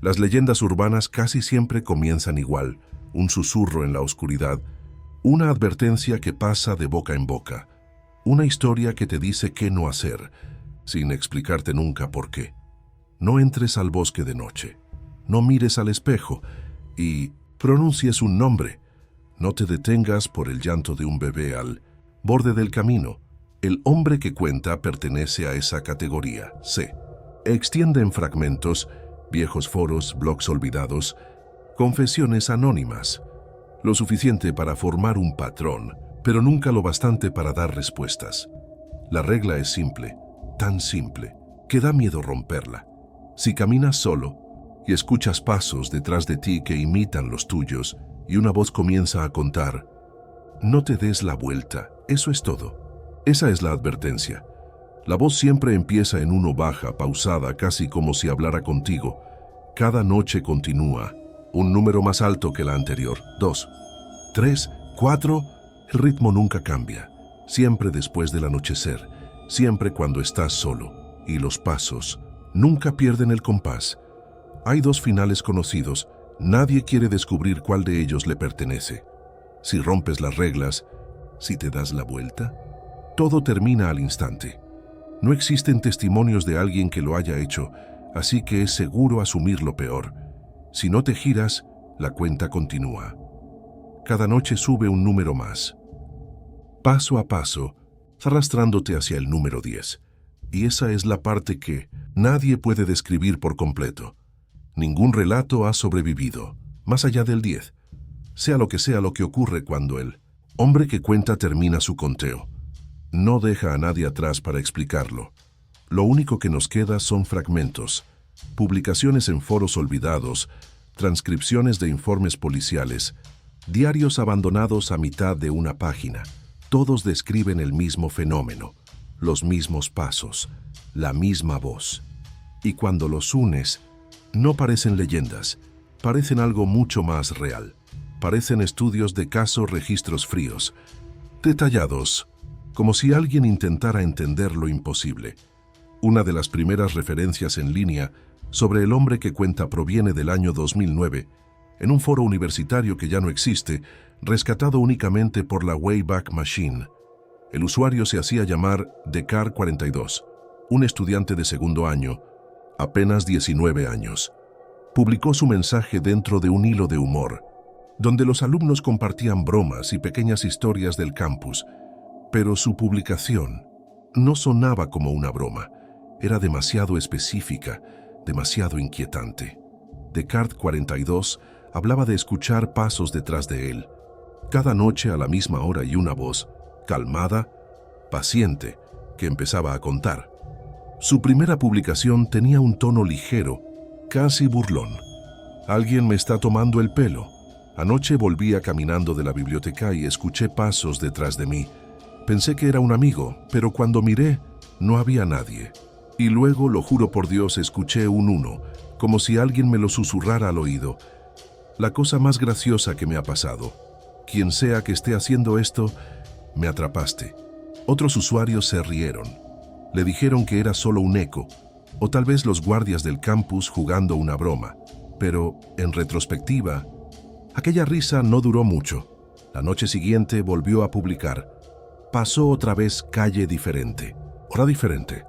Las leyendas urbanas casi siempre comienzan igual, un susurro en la oscuridad, una advertencia que pasa de boca en boca, una historia que te dice qué no hacer, sin explicarte nunca por qué. No entres al bosque de noche, no mires al espejo y pronuncies un nombre. No te detengas por el llanto de un bebé al borde del camino. El hombre que cuenta pertenece a esa categoría. Se extiende en fragmentos, viejos foros, blogs olvidados, confesiones anónimas. Lo suficiente para formar un patrón, pero nunca lo bastante para dar respuestas. La regla es simple, tan simple, que da miedo romperla. Si caminas solo y escuchas pasos detrás de ti que imitan los tuyos y una voz comienza a contar, no te des la vuelta, eso es todo. Esa es la advertencia. La voz siempre empieza en uno baja, pausada, casi como si hablara contigo. Cada noche continúa, un número más alto que la anterior. 2, 3, 4, el ritmo nunca cambia. Siempre después del anochecer, siempre cuando estás solo. Y los pasos nunca pierden el compás. Hay dos finales conocidos, nadie quiere descubrir cuál de ellos le pertenece. Si rompes las reglas, si te das la vuelta, todo termina al instante. No existen testimonios de alguien que lo haya hecho, así que es seguro asumir lo peor. Si no te giras, la cuenta continúa. Cada noche sube un número más. Paso a paso, arrastrándote hacia el número 10. Y esa es la parte que nadie puede describir por completo. Ningún relato ha sobrevivido, más allá del 10. Sea lo que ocurre cuando el hombre que cuenta termina su conteo. No deja a nadie atrás para explicarlo. Lo único que nos queda son fragmentos, publicaciones en foros olvidados, transcripciones de informes policiales, diarios abandonados a mitad de una página. Todos describen el mismo fenómeno, los mismos pasos, la misma voz. Y cuando los unes, no parecen leyendas, parecen algo mucho más real. Parecen estudios de caso, registros fríos, detallados, como si alguien intentara entender lo imposible. Una de las primeras referencias en línea sobre el hombre que cuenta proviene del año 2009, en un foro universitario que ya no existe, rescatado únicamente por la Wayback Machine. El usuario se hacía llamar Descartes42, un estudiante de segundo año, apenas 19 años. Publicó su mensaje dentro de un hilo de humor, donde los alumnos compartían bromas y pequeñas historias del campus, pero su publicación no sonaba como una broma. Era demasiado específica, demasiado inquietante. Descartes42 hablaba de escuchar pasos detrás de él. Cada noche a la misma hora y una voz, calmada, paciente, que empezaba a contar. Su primera publicación tenía un tono ligero, casi burlón. Alguien me está tomando el pelo. Anoche volvía caminando de la biblioteca y escuché pasos detrás de mí. Pensé que era un amigo, pero cuando miré, no había nadie. Y luego, lo juro por Dios, escuché un 1, como si alguien me lo susurrara al oído. La cosa más graciosa que me ha pasado. Quien sea que esté haciendo esto, me atrapaste. Otros usuarios se rieron. Le dijeron que era solo un eco, o tal vez los guardias del campus jugando una broma. Pero, en retrospectiva, aquella risa no duró mucho. La noche siguiente volvió a publicar. Pasó otra vez calle diferente, hora diferente.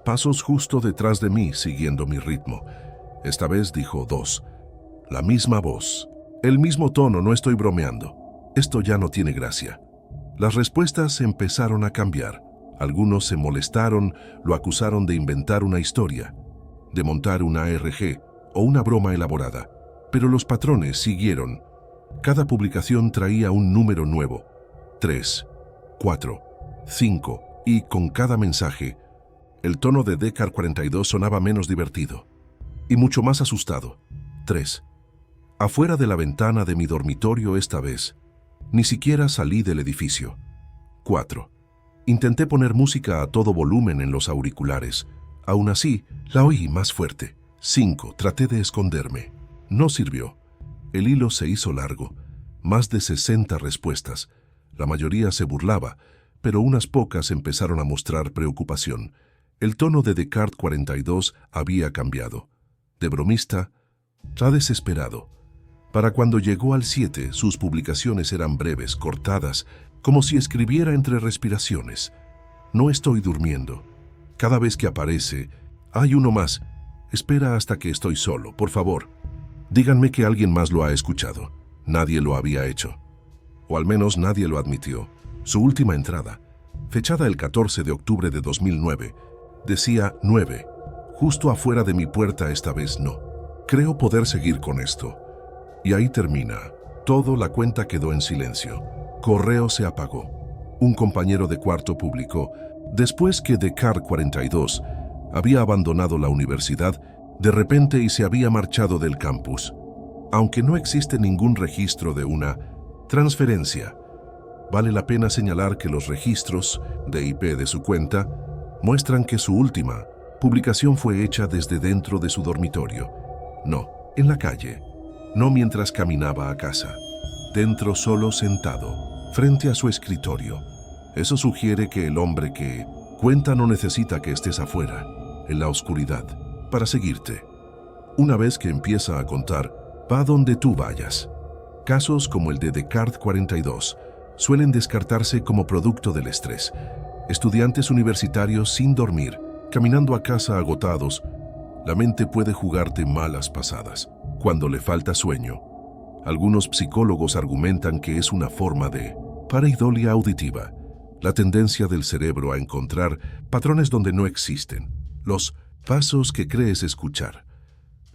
Pasos justo detrás de mí, siguiendo mi ritmo. Esta vez dijo 2. La misma voz, el mismo tono, no estoy bromeando. Esto ya no tiene gracia. Las respuestas empezaron a cambiar. Algunos se molestaron, lo acusaron de inventar una historia, de montar una ARG o una broma elaborada. Pero los patrones siguieron. Cada publicación traía un número nuevo. 3, 4, 5, y con cada mensaje, el tono de Descartes42 sonaba menos divertido y mucho más asustado. 3. Afuera de la ventana de mi dormitorio esta vez, ni siquiera salí del edificio. 4. Intenté poner música a todo volumen en los auriculares. Aún así, la oí más fuerte. 5. Traté de esconderme. No sirvió. El hilo se hizo largo. Más de 60 respuestas. La mayoría se burlaba, pero unas pocas empezaron a mostrar preocupación. El tono de Descartes42 había cambiado. De bromista, Está desesperado. Para cuando llegó al 7, sus publicaciones eran breves, cortadas, como si escribiera entre respiraciones. No estoy durmiendo. Cada vez que aparece, hay uno más. Espera hasta que estoy solo, por favor. Díganme que alguien más lo ha escuchado. Nadie lo había hecho. O al menos nadie lo admitió. Su última entrada, fechada el 14 de octubre de 2009, decía 9. Justo afuera de mi puerta esta vez no. Creo poder seguir con esto. Y ahí termina. Todo la cuenta quedó en silencio. Correo se apagó. Un compañero de cuarto publicó: después que Descartes 42 había abandonado la universidad, de repente y se había marchado del campus. Aunque no existe ningún registro de una transferencia, vale la pena señalar que los registros de IP de su cuenta muestran que su última publicación fue hecha desde dentro de su dormitorio. No, en la calle. No mientras caminaba a casa. Dentro, solo sentado, frente a su escritorio. Eso sugiere que el hombre que cuenta no necesita que estés afuera, en la oscuridad, para seguirte. Una vez que empieza a contar, va donde tú vayas. Casos como el de Descartes 42 suelen descartarse como producto del estrés. Estudiantes universitarios sin dormir, caminando a casa agotados. La mente puede jugarte malas pasadas cuando le falta sueño. Algunos psicólogos argumentan que es una forma de pareidolia auditiva, la tendencia del cerebro a encontrar patrones donde no existen, los pasos que crees escuchar,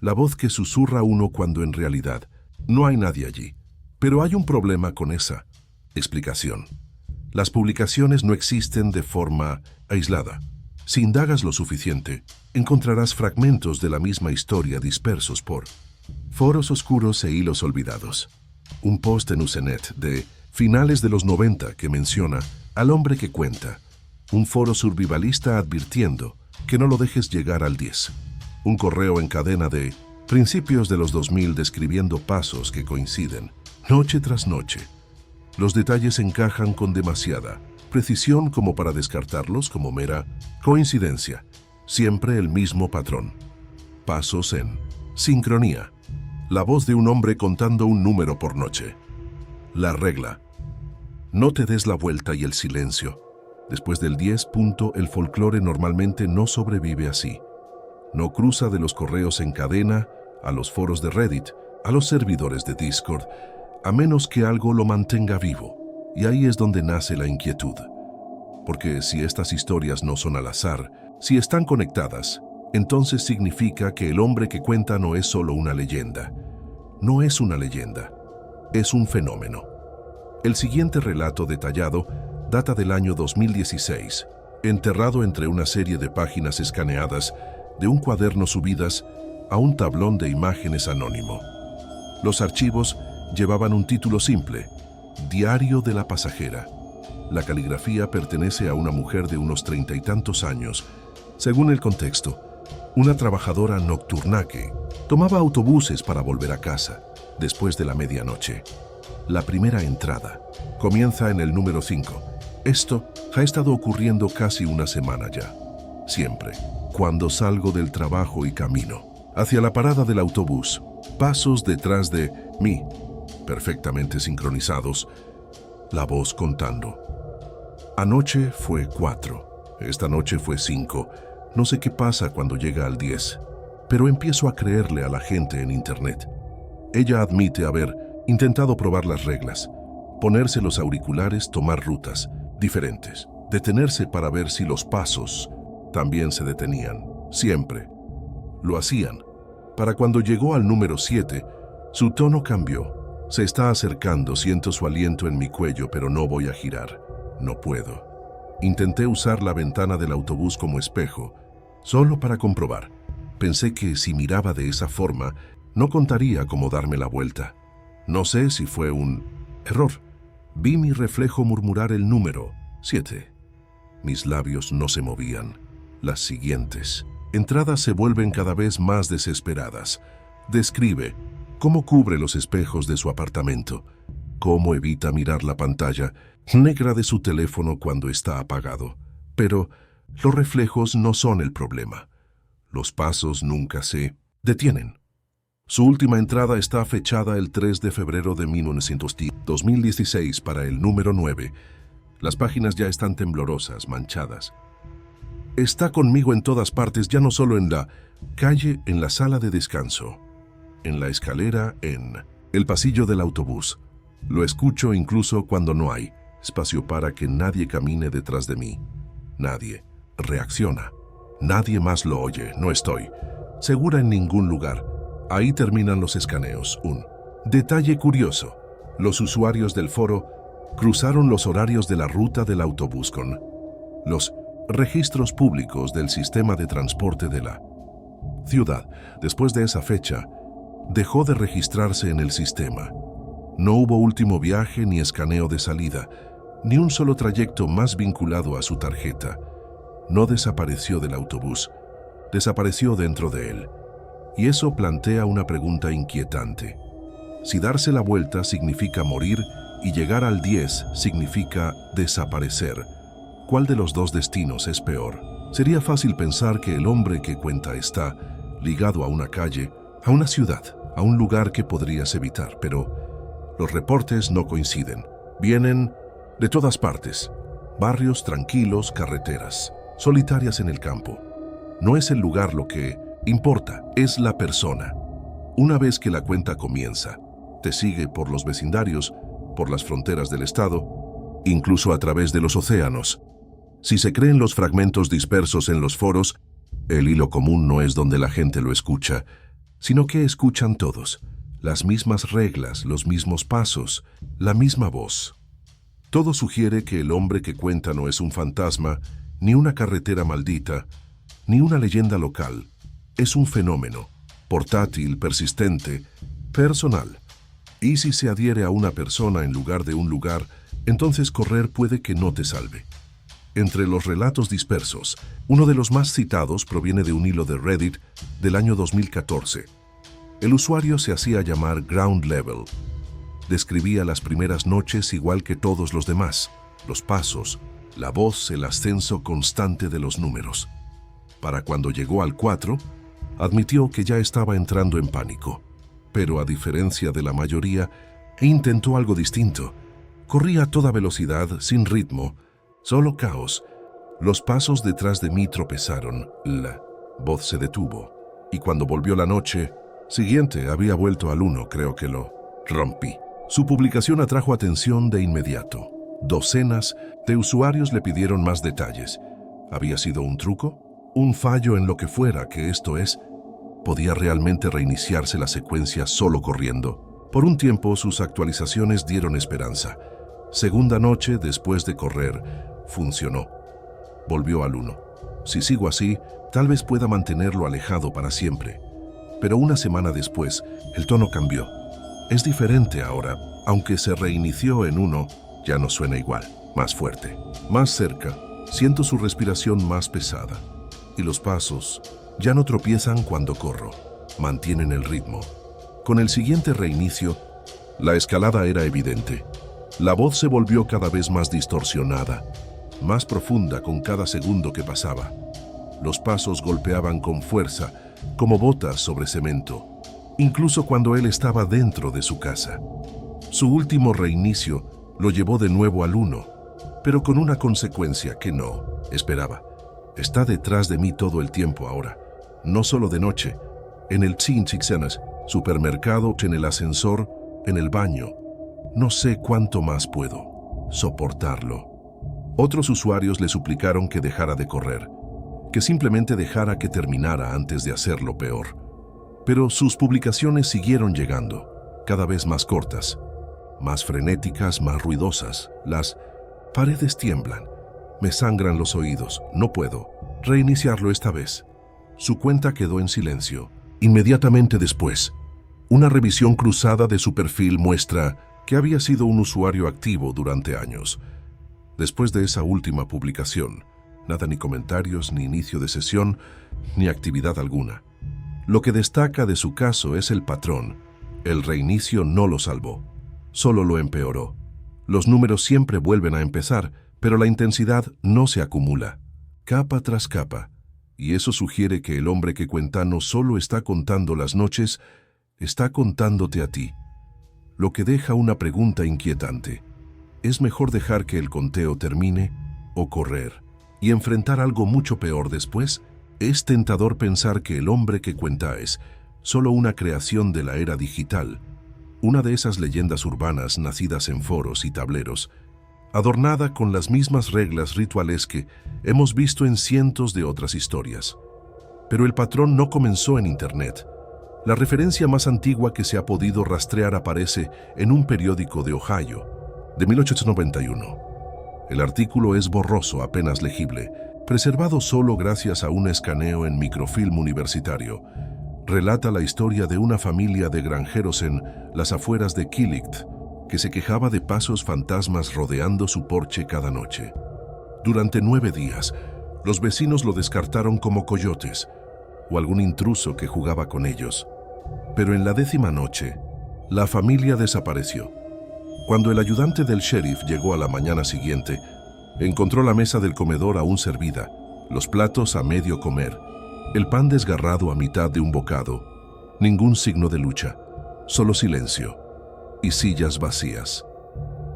la voz que susurra uno cuando en realidad no hay nadie allí. Pero hay un problema con esa explicación. Las publicaciones no existen de forma aislada. Si indagas lo suficiente, encontrarás fragmentos de la misma historia dispersos por foros oscuros e hilos olvidados. Un post en Usenet de finales de los 90 que menciona al hombre que cuenta. Un foro survivalista advirtiendo que no lo dejes llegar al 10. Un correo en cadena de principios de los 2000 describiendo pasos que coinciden, noche tras noche. Los detalles encajan con demasiada precisión como para descartarlos como mera coincidencia. Siempre el mismo patrón. Pasos en sincronía. La voz de un hombre contando un número por noche. La regla. No te des la vuelta y el silencio. Después del 10. El folclore normalmente no sobrevive así. No cruza de los correos en cadena a los foros de Reddit, a los servidores de Discord, a menos que algo lo mantenga vivo. Y ahí es donde nace la inquietud. Porque si estas historias no son al azar, si están conectadas, entonces significa que el hombre que cuenta no es solo una leyenda. No es una leyenda, es un fenómeno. El siguiente relato detallado data del año 2016, enterrado entre una serie de páginas escaneadas de un cuaderno subidas a un tablón de imágenes anónimo. Los archivos llevaban un título simple: Diario de la pasajera. La caligrafía pertenece a una mujer de unos 30 y tantos años. Según el contexto, una trabajadora nocturna que tomaba autobuses para volver a casa después de la medianoche. La primera entrada comienza en el número 5. Esto ha estado ocurriendo casi una semana ya. Siempre, cuando salgo del trabajo y camino hacia la parada del autobús, pasos detrás de mí, perfectamente sincronizados, la voz contando. Anoche fue 4, esta noche fue 5, no sé qué pasa cuando llega al 10, pero empiezo a creerle a la gente en internet. Ella admite haber intentado probar las reglas, ponerse los auriculares, tomar rutas diferentes, detenerse para ver si los pasos también se detenían, siempre. Lo hacían. Para cuando llegó al número 7, su tono cambió. Se está acercando, siento su aliento en mi cuello, pero no voy a girar. No puedo. Intenté usar la ventana del autobús como espejo, solo para comprobar. Pensé que si miraba de esa forma, no contaría cómo darme la vuelta. No sé si fue un error. Vi mi reflejo murmurar el número 7. Mis labios no se movían. Las siguientes entradas se vuelven cada vez más desesperadas. Describe cómo cubre los espejos de su apartamento, cómo evita mirar la pantalla negra de su teléfono cuando está apagado. Pero los reflejos no son el problema. Los pasos nunca se detienen. Su última entrada está fechada el 3 de febrero de 2016 para el número 9. Las páginas ya están temblorosas, manchadas. Está conmigo en todas partes, ya no solo en la calle, en la sala de descanso, en la escalera, en el pasillo del autobús. Lo escucho incluso cuando no hay espacio para que nadie camine detrás de mí. Nadie reacciona. Nadie más lo oye. No estoy segura en ningún lugar. Ahí terminan los escaneos. Un detalle curioso. Los usuarios del foro cruzaron los horarios de la ruta del autobús con los registros públicos del sistema de transporte de la ciudad. Después de esa fecha, dejó de registrarse en el sistema. No hubo último viaje ni escaneo de salida, ni un solo trayecto más vinculado a su tarjeta. No desapareció del autobús, desapareció dentro de él. Y eso plantea una pregunta inquietante. Si darse la vuelta significa morir y llegar al 10 significa desaparecer, ¿cuál de los dos destinos es peor? Sería fácil pensar que el hombre que cuenta está ligado a una calle, a una ciudad, a un lugar que podrías evitar, pero los reportes no coinciden. Vienen de todas partes. Barrios tranquilos, carreteras, solitarias en el campo. No es el lugar lo que importa, es la persona. Una vez que la cuenta comienza, te sigue por los vecindarios, por las fronteras del estado, incluso a través de los océanos. Si se creen los fragmentos dispersos en los foros, el hilo común no es donde la gente lo escucha, sino que escuchan todos, las mismas reglas, los mismos pasos, la misma voz. Todo sugiere que el hombre que cuenta no es un fantasma, ni una carretera maldita, ni una leyenda local. Es un fenómeno, portátil, persistente, personal. Y si se adhiere a una persona en lugar de un lugar, entonces correr puede que no te salve. Entre los relatos dispersos, uno de los más citados proviene de un hilo de Reddit del año 2014. El usuario se hacía llamar Ground Level. Describía las primeras noches igual que todos los demás, los pasos, la voz, el ascenso constante de los números. Para cuando llegó al 4, admitió que ya estaba entrando en pánico, pero a diferencia de la mayoría, intentó algo distinto. Corría a toda velocidad, sin ritmo, solo caos. Los pasos detrás de mí tropezaron, la voz se detuvo, y cuando volvió la noche siguiente había vuelto al 1, creo que lo rompí. Su publicación atrajo atención de inmediato. Docenas de usuarios le pidieron más detalles. ¿Había sido un truco? ¿Un fallo en lo que fuera que esto es? ¿Podía realmente reiniciarse la secuencia solo corriendo? Por un tiempo sus actualizaciones dieron esperanza. Segunda noche después de correr, funcionó. Volvió al 1. Si sigo así, tal vez pueda mantenerlo alejado para siempre. Pero una semana después, el tono cambió. Es diferente ahora, aunque se reinició en 1, ya no suena igual, más fuerte, más cerca. Siento su respiración más pesada. Y los pasos ya no tropiezan cuando corro, mantienen el ritmo. Con el siguiente reinicio, la escalada era evidente. La voz se volvió cada vez más distorsionada, más profunda con cada segundo que pasaba. Los pasos golpeaban con fuerza, como botas sobre cemento, incluso cuando él estaba dentro de su casa. Su último reinicio lo llevó de nuevo al 1, pero con una consecuencia que no esperaba. Está detrás de mí todo el tiempo ahora, no solo de noche, en el supermercado, en el ascensor, en el baño. No sé cuánto más puedo soportarlo. Otros usuarios le suplicaron que dejara de correr, que simplemente dejara que terminara antes de hacerlo peor. Pero sus publicaciones siguieron llegando, cada vez más cortas, más frenéticas, más ruidosas. Las paredes tiemblan, me sangran los oídos, no puedo reiniciarlo esta vez. Su cuenta quedó en silencio. Inmediatamente después, una revisión cruzada de su perfil muestra que había sido un usuario activo durante años. Después de esa última publicación, nada, ni comentarios, ni inicio de sesión, ni actividad alguna. Lo que destaca de su caso es el patrón. El reinicio no lo salvó, solo lo empeoró. Los números siempre vuelven a empezar, pero la intensidad no se acumula, capa tras capa. Y eso sugiere que el hombre que cuenta no solo está contando las noches, está contándote a ti, lo que deja una pregunta inquietante. ¿Es mejor dejar que el conteo termine o correr y enfrentar algo mucho peor después? Es tentador pensar que el hombre que cuenta es solo una creación de la era digital, una de esas leyendas urbanas nacidas en foros y tableros, adornada con las mismas reglas rituales que hemos visto en cientos de otras historias. Pero el patrón no comenzó en Internet. La referencia más antigua que se ha podido rastrear aparece en un periódico de Ohio, de 1891. El artículo es borroso, apenas legible, preservado solo gracias a un escaneo en microfilm universitario. Relata la historia de una familia de granjeros en las afueras de Kilikt, que se quejaba de pasos fantasmas rodeando su porche cada noche. Durante 9 días, los vecinos lo descartaron como coyotes o algún intruso que jugaba con ellos. Pero en la 10ª noche, la familia desapareció. Cuando el ayudante del sheriff llegó a la mañana siguiente, encontró la mesa del comedor aún servida, los platos a medio comer, el pan desgarrado a mitad de un bocado, ningún signo de lucha, solo silencio y sillas vacías.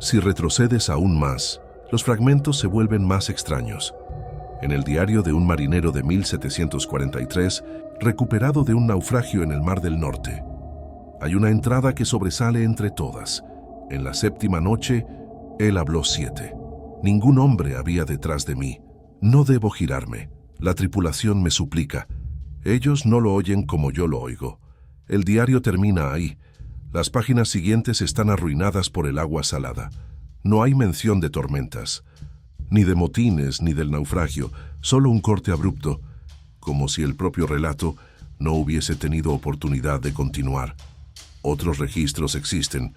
Si retrocedes aún más, los fragmentos se vuelven más extraños. En el diario de un marinero de 1743, recuperado de un naufragio en el Mar del Norte, hay una entrada que sobresale entre todas. En la 7ª noche, él habló 7. Ningún hombre había detrás de mí. No debo girarme. La tripulación me suplica. Ellos no lo oyen como yo lo oigo. El diario termina ahí. Las páginas siguientes están arruinadas por el agua salada. No hay mención de tormentas, ni de motines, ni del naufragio, solo un corte abrupto, como si el propio relato no hubiese tenido oportunidad de continuar. Otros registros existen,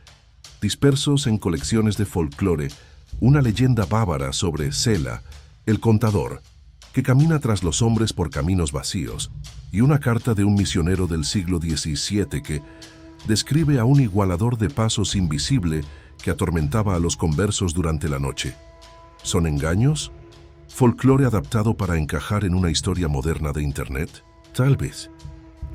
dispersos en colecciones de folclore, una leyenda bávara sobre Sela, el contador, que camina tras los hombres por caminos vacíos, y una carta de un misionero del siglo XVII que describe a un igualador de pasos invisible que atormentaba a los conversos durante la noche. ¿Son engaños? ¿Folclore adaptado para encajar en una historia moderna de Internet? Tal vez.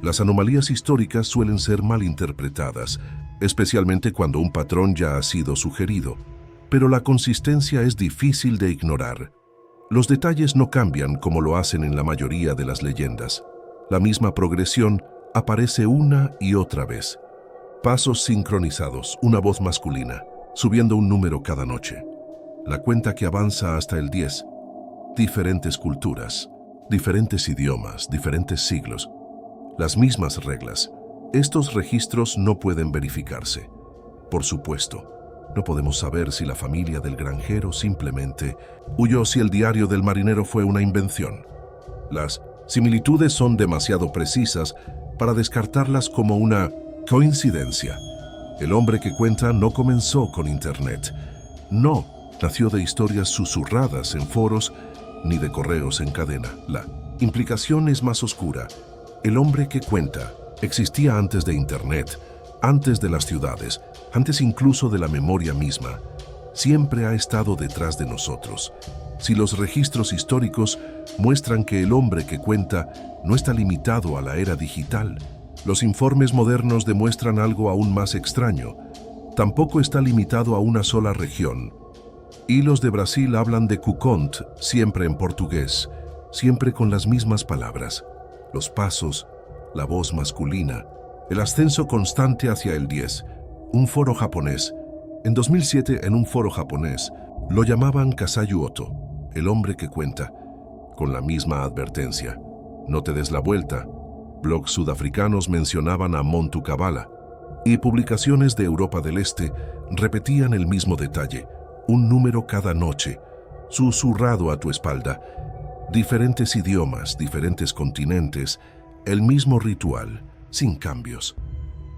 Las anomalías históricas suelen ser mal interpretadas, especialmente cuando un patrón ya ha sido sugerido. Pero la consistencia es difícil de ignorar. Los detalles no cambian como lo hacen en la mayoría de las leyendas. La misma progresión aparece una y otra vez. Pasos sincronizados, una voz masculina, subiendo un número cada noche. La cuenta que avanza hasta el 10. Diferentes culturas, diferentes idiomas, diferentes siglos. Las mismas reglas. Estos registros no pueden verificarse. Por supuesto, no podemos saber si la familia del granjero simplemente huyó, si el diario del marinero fue una invención. Las similitudes son demasiado precisas para descartarlas como una coincidencia. El hombre que cuenta no comenzó con Internet. No nació de historias susurradas en foros ni de correos en cadena. La implicación es más oscura. El hombre que cuenta existía antes de Internet, antes de las ciudades, antes incluso de la memoria misma. Siempre ha estado detrás de nosotros. Si los registros históricos muestran que el hombre que cuenta no está limitado a la era digital, los informes modernos demuestran algo aún más extraño. Tampoco está limitado a una sola región. Y los de Brasil hablan de Cucont, siempre en portugués, siempre con las mismas palabras. Los pasos, la voz masculina, el ascenso constante hacia el 10. Un foro japonés. En 2007, en un foro japonés, lo llamaban Kasayu Oto, el hombre que cuenta, con la misma advertencia. No te des la vuelta. Blogs sudafricanos mencionaban a Montu Kabala, y publicaciones de Europa del Este repetían el mismo detalle, un número cada noche, susurrado a tu espalda. Diferentes idiomas, diferentes continentes, el mismo ritual, sin cambios.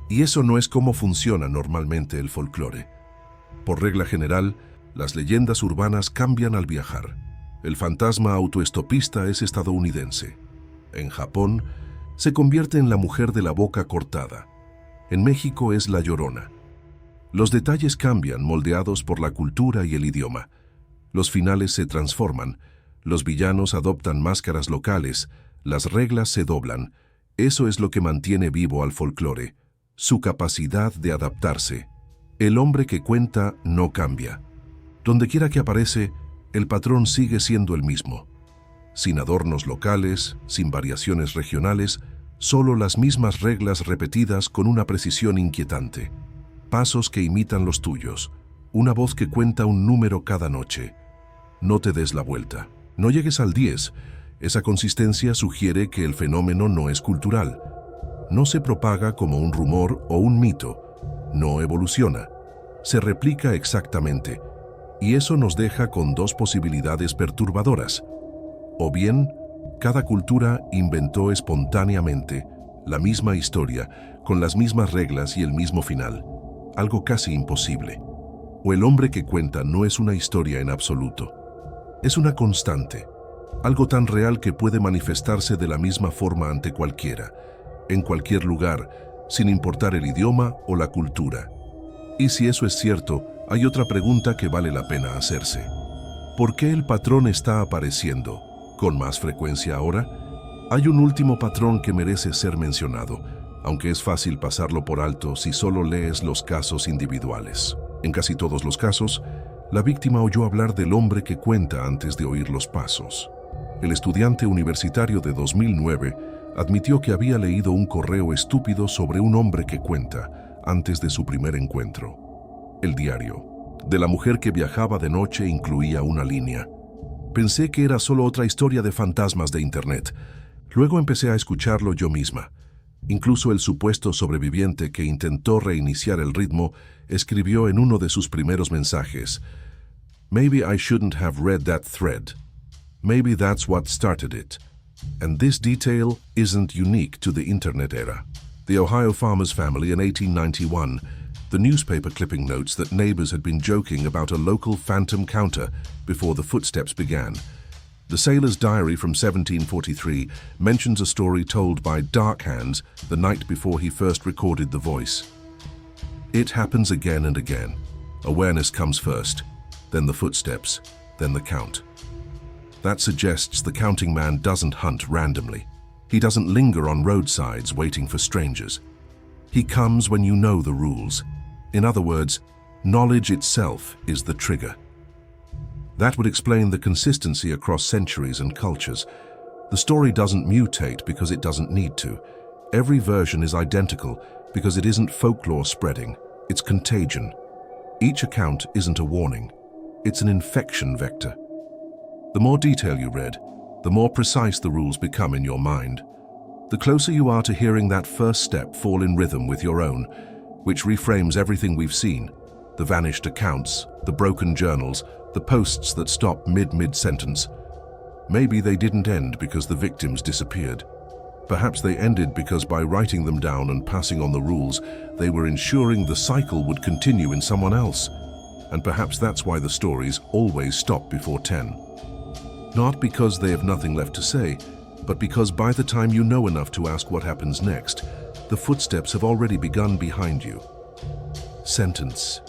Y eso no es cómo funciona normalmente el folclore. Por regla general, las leyendas urbanas cambian al viajar. El fantasma autoestopista es estadounidense. En Japón, se convierte en la mujer de la boca cortada. En México es la Llorona. Los detalles cambian, moldeados por la cultura y el idioma. Los finales se transforman, los villanos adoptan máscaras locales, las reglas se doblan. Eso es lo que mantiene vivo al folclore, su capacidad de adaptarse. El hombre que cuenta no cambia. Donde quiera que aparece, el patrón sigue siendo el mismo. Sin adornos locales, sin variaciones regionales, solo las mismas reglas repetidas con una precisión inquietante. Pasos que imitan los tuyos, una voz que cuenta un número cada noche. No te des la vuelta, no llegues al 10. Esa consistencia sugiere que el fenómeno no es cultural. No se propaga como un rumor o un mito. No evoluciona. Se replica exactamente. Y eso nos deja con dos posibilidades perturbadoras. O bien, cada cultura inventó espontáneamente la misma historia, con las mismas reglas y el mismo final. Algo casi imposible. O el hombre que cuenta no es una historia en absoluto. Es una constante. Algo tan real que puede manifestarse de la misma forma ante cualquiera, en cualquier lugar, sin importar el idioma o la cultura. Y si eso es cierto, hay otra pregunta que vale la pena hacerse. ¿Por qué el patrón está apareciendo con más frecuencia ahora? Hay un último patrón que merece ser mencionado, aunque es fácil pasarlo por alto si solo lees los casos individuales. En casi todos los casos, la víctima oyó hablar del hombre que cuenta antes de oír los pasos. El estudiante universitario de 2009 admitió que había leído un correo estúpido sobre un hombre que cuenta antes de su primer encuentro. El diario de la mujer que viajaba de noche incluía una línea. Pensé que era solo otra historia de fantasmas de internet. Luego empecé a escucharlo yo misma. Incluso el supuesto sobreviviente que intentó reiniciar el ritmo escribió en uno de sus primeros mensajes: "Maybe I shouldn't have read that thread. Maybe that's what started it." And this detail isn't unique to the internet era. The Ohio farmer's family in 1891, the newspaper clipping notes that neighbors had been joking about a local phantom counter before the footsteps began. The sailor's diary from 1743 mentions a story told by Dark Hands the night before he first recorded the voice. It happens again and again. Awareness comes first, then the footsteps, then the count. That suggests the counting man doesn't hunt randomly. He doesn't linger on roadsides waiting for strangers. He comes when you know the rules. In other words, knowledge itself is the trigger. That would explain the consistency across centuries and cultures. The story doesn't mutate because it doesn't need to. Every version is identical because it isn't folklore spreading, it's contagion. Each account isn't a warning, it's an infection vector. The more detail you read, the more precise the rules become in your mind. The closer you are to hearing that first step fall in rhythm with your own, which reframes everything we've seen: the vanished accounts, the broken journals, the posts that stop mid-sentence. Maybe they didn't end because the victims disappeared. Perhaps they ended because by writing them down and passing on the rules, they were ensuring the cycle would continue in someone else. And perhaps that's why the stories always stop before 10. Not because they have nothing left to say, but because by the time you know enough to ask what happens next, the footsteps have already begun behind you. Sentence.